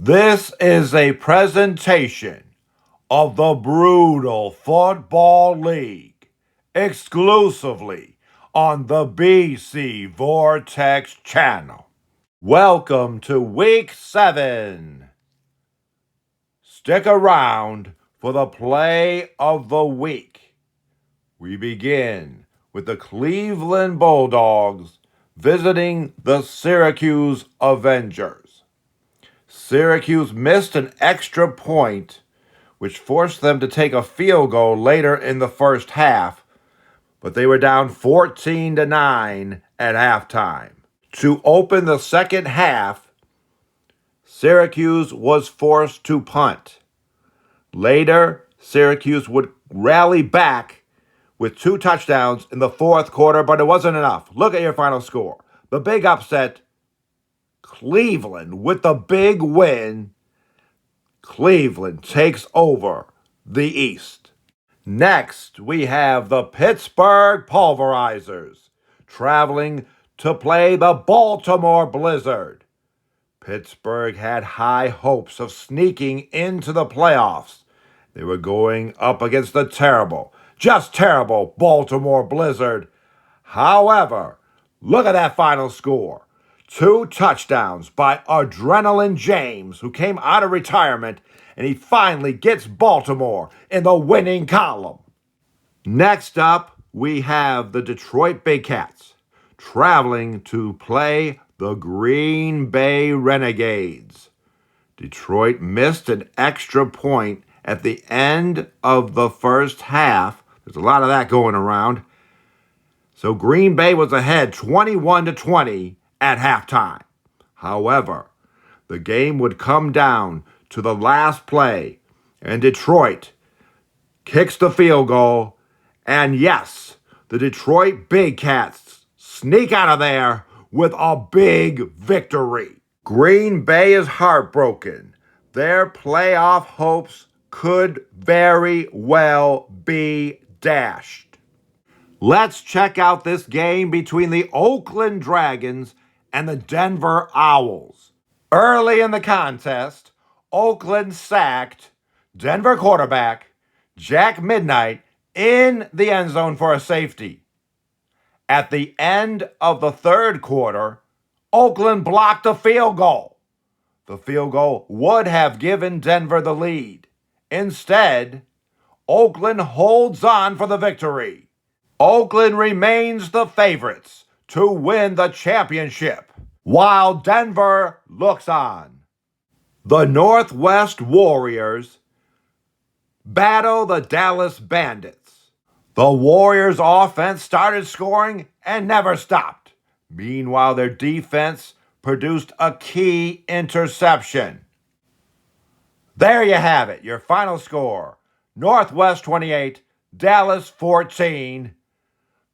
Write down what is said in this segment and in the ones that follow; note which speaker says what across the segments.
Speaker 1: This is a presentation of the Brutal Football League, exclusively on the BC Vortex channel. Welcome to Week 7. Stick around for the play of the week. We begin with the Cleveland Bulldogs visiting the Syracuse Avengers. Syracuse missed an extra point, which forced them to take a field goal later in the first half, but they were down 14-9 at halftime. To open the second half, Syracuse was forced to punt. Later, Syracuse would rally back with 2 touchdowns in the fourth quarter, but it wasn't enough. Look at your final score. The big upset, Cleveland with the big win. Cleveland takes over the East. Next, we have the Pittsburgh Pulverizers traveling to play the Baltimore Blizzard. Pittsburgh had high hopes of sneaking into the playoffs. They were going up against the terrible, just terrible Baltimore Blizzard. However, look at that final score. 2 touchdowns by Adrenaline James, who came out of retirement, and he finally gets Baltimore in the winning column. Next up, we have the Detroit Big Cats traveling to play the Green Bay Renegades. Detroit missed an extra point at the end of the first half. There's a lot of that going around. So Green Bay was ahead 21-20 at halftime. However, the game would come down to the last play, and Detroit kicks the field goal, and yes, the Detroit Big Cats sneak out of there with a big victory. Green Bay is heartbroken. Their playoff hopes could very well be dashed. Let's check out this game between the Oakland Dragons and the Denver Owls. Early in the contest, Oakland sacked Denver quarterback Jack Midnight in the end zone for a safety. At the end of the third quarter, Oakland blocked a field goal. The field goal would have given Denver the lead. Instead, Oakland holds on for the victory. Oakland remains the favorites to win the championship, while Denver looks on. The Northwest Warriors battle the Dallas Bandits. The Warriors' offense started scoring and never stopped. Meanwhile, their defense produced a key interception. There you have it, your final score. Northwest 28, Dallas 14.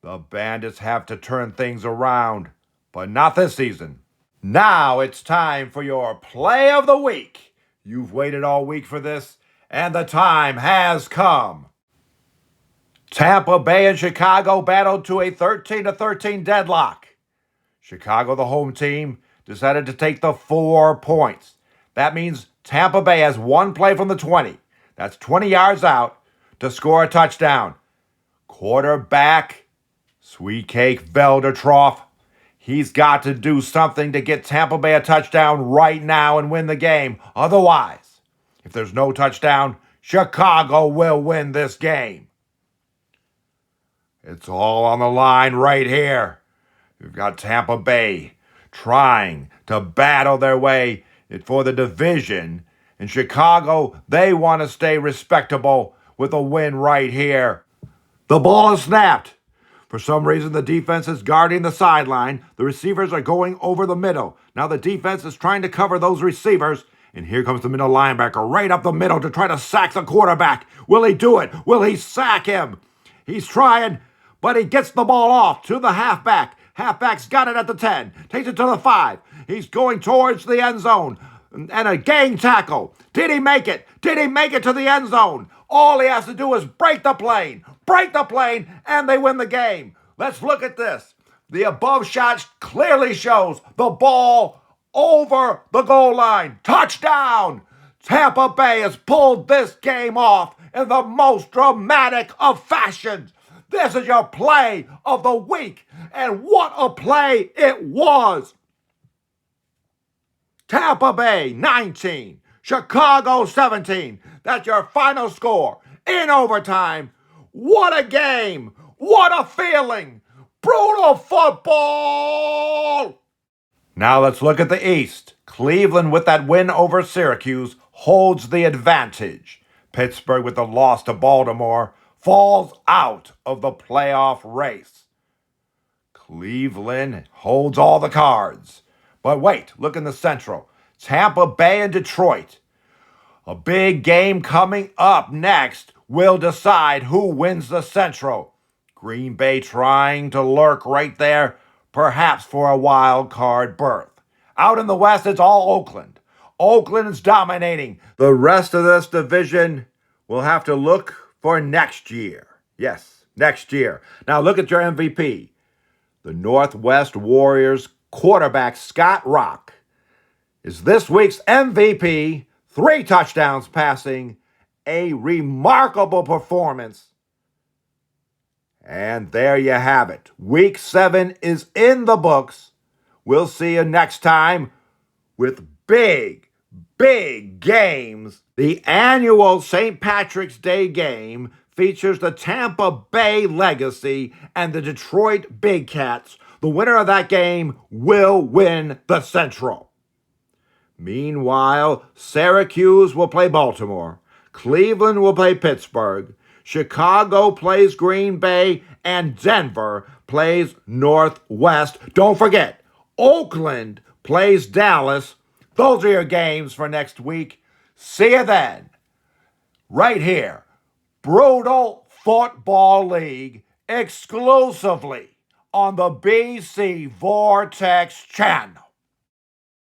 Speaker 1: The Bandits have to turn things around, but not this season. Now it's time for your play of the week. You've waited all week for this, and the time has come. Tampa Bay and Chicago battled to a 13-13 deadlock. Chicago, the home team, decided to take the 4 points. That means Tampa Bay has 1 play from the 20. That's 20 yards out to score a touchdown. Quarterback, Sweet Cake Veldertroff, he's got to do something to get Tampa Bay a touchdown right now and win the game. Otherwise, if there's no touchdown, Chicago will win this game. It's all on the line right here. You've got Tampa Bay trying to battle their way for the division. In Chicago, they want to stay respectable with a win right here. The ball is snapped. For some reason, the defense is guarding the sideline. The receivers are going over the middle. Now the defense is trying to cover those receivers. And here comes the middle linebacker right up the middle to try to sack the quarterback. Will he do it? Will he sack him? He's trying, but he gets the ball off to the halfback. Halfback's got it at the 10. Takes it to the 5. He's going towards the end zone. And a gang tackle. Did he make it? Did he make it to the end zone? All he has to do is break the plane, and they win the game. Let's look at this. The above shot clearly shows the ball over the goal line. Touchdown! Tampa Bay has pulled this game off in the most dramatic of fashions. This is your play of the week, and what a play it was. Tampa Bay 19, Chicago 17. That's your final score in overtime. What a game! What a feeling! Brutal football! Now let's look at the East. Cleveland, with that win over Syracuse, holds the advantage. Pittsburgh, with the loss to Baltimore, falls out of the playoff race. Cleveland holds all the cards. But wait, look in the Central. Tampa Bay and Detroit. A big game coming up next will decide who wins the Central. Green Bay trying to lurk right there, perhaps for a wild card berth. Out in the West, it's all Oakland. Oakland is dominating. The rest of this division will have to look for next year. Yes, next year. Now look at your MVP. The Northwest Warriors quarterback Scott Rock is this week's MVP. 3 touchdowns passing. A remarkable performance. And there you have it. Week 7 is in the books. We'll see you next time with big games. The annual St. Patrick's Day game features the Tampa Bay Legacy and the Detroit Big Cats. The winner of that game will win the Central. Meanwhile, Syracuse will play Baltimore. Cleveland will play Pittsburgh. Chicago plays Green Bay, and Denver plays Northwest. Don't forget, Oakland plays Dallas. Those are your games for next week. See you then. Right here, Brutal Football League, exclusively on the BC Vortex channel.